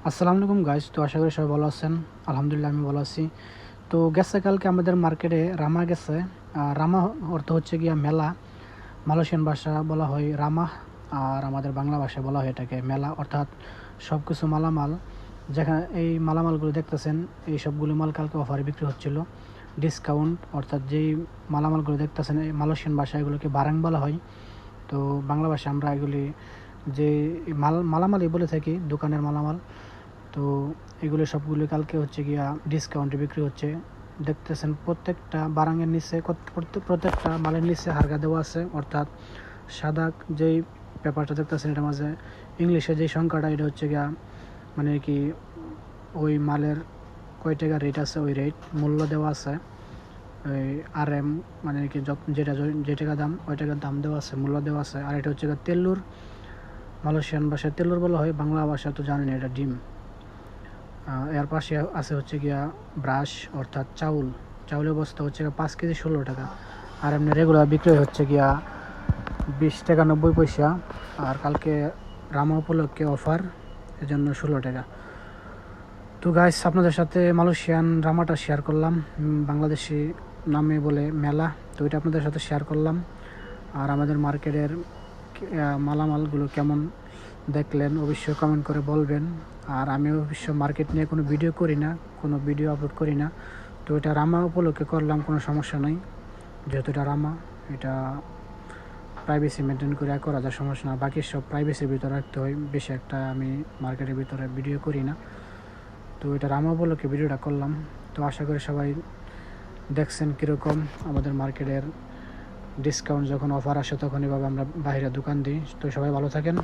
আসসালামু আলাইকুম গাইস। তো আশা করি সবাই ভালো আছেন। আলহামদুলিল্লাহ আমি ভালো আছি। তো গেছে কালকে আমাদের মার্কেটে রামা গেছে। রামা অর্থ হচ্ছে গিয়া মেলা। মালয়েশিয়ান ভাষা বলা হয় রামা, আর আমাদের বাংলা ভাষায় বলা হয় এটাকে মেলা। অর্থাৎ সব কিছু মালামাল, যেখানে এই মালামালগুলো দেখতেছেন, এই সবগুলো মাল কালকে অফারে বিক্রি হচ্ছিল ডিসকাউন্ট। অর্থাৎ যেই মালামালগুলো দেখতেছেন এই মালয়েশিয়ান ভাষায় এগুলোকে বারাং বলা হয়। তো বাংলা ভাষায় আমরা এগুলি যে মালামালই বলে থাকি, দোকানের মালামাল। তো এগুলো সবগুলো কালকে হচ্ছে গিয়া ডিসকাউন্টে বিক্রি হচ্ছে। দেখতেছেন প্রত্যেকটা বারাঙের নিচে প্রত্যেকটা মালের নিচে হারগা দেওয়া আছে। অর্থাৎ সাদা যেই পেপারটা দেখতেছেন এটার মাঝে ইংলিশে যেই সংখ্যাটা, এটা হচ্ছে গিয়া মানে কি ওই মালের কয় টাকা রেট আছে ওই রেট মূল্য দেওয়া আছে। ওই RM মানে কি যেটা যে টাকা দাম ওই টাকার দাম দেওয়া আছে, মূল্য দেওয়া আছে। আর এটা হচ্ছে গিয়া তেল্লুর, মালয়েশিয়ান ভাষায় তেল্লুর বলা হয়, বাংলা ভাষা তো জানেন এটা ডিম। এর পাশে আছে হচ্ছে গিয়া ব্রাশ, অর্থাৎ চাউলের বস্তা হচ্ছে গিয়া 5 কেজি 16 টাকা। আর এমনি রেগুলার বিক্রয় হচ্ছে গিয়া 20 টাকা 90 পয়সা। আর কালকে রামা উপলক্ষে অফার, এজন্য 16 টাকা। তো গাইস, আপনাদের সাথে মালয়েশিয়ান রামাটা শেয়ার করলাম। বাংলাদেশি নামে বলে মেলা, তো এটা আপনাদের সাথে শেয়ার করলাম। আর আমাদের মার্কেটের মালামালগুলো কেমন দেখলেন অবশ্যই কমেন্ট করে বলবেন। আর আমি অবশ্য মার্কেট নিয়ে কোনো ভিডিও করি না, কোনো ভিডিও আপলোড করি না। তো এটা রামা উপলক্ষে করলাম, কোনো সমস্যা নেই। যেহেতু এটা রামা, এটা প্রাইভেসি মেনটেন করে করা যায়, সমস্যা না। বাকি সব প্রাইভেসির ভিতরে রাখতে হয়, বেশি একটা আমি মার্কেটের ভিতরে ভিডিও করি না। তো এটা রামা উপলক্ষে ভিডিওটা করলাম। তো আশা করি সবাই দেখছেন কীরকম আমাদের মার্কেটের ডিসকাউন্ট, যখন অফার আসে তখন এভাবে আমরা বাইরে দোকান দিই। তো সবাই ভালো থাকেন।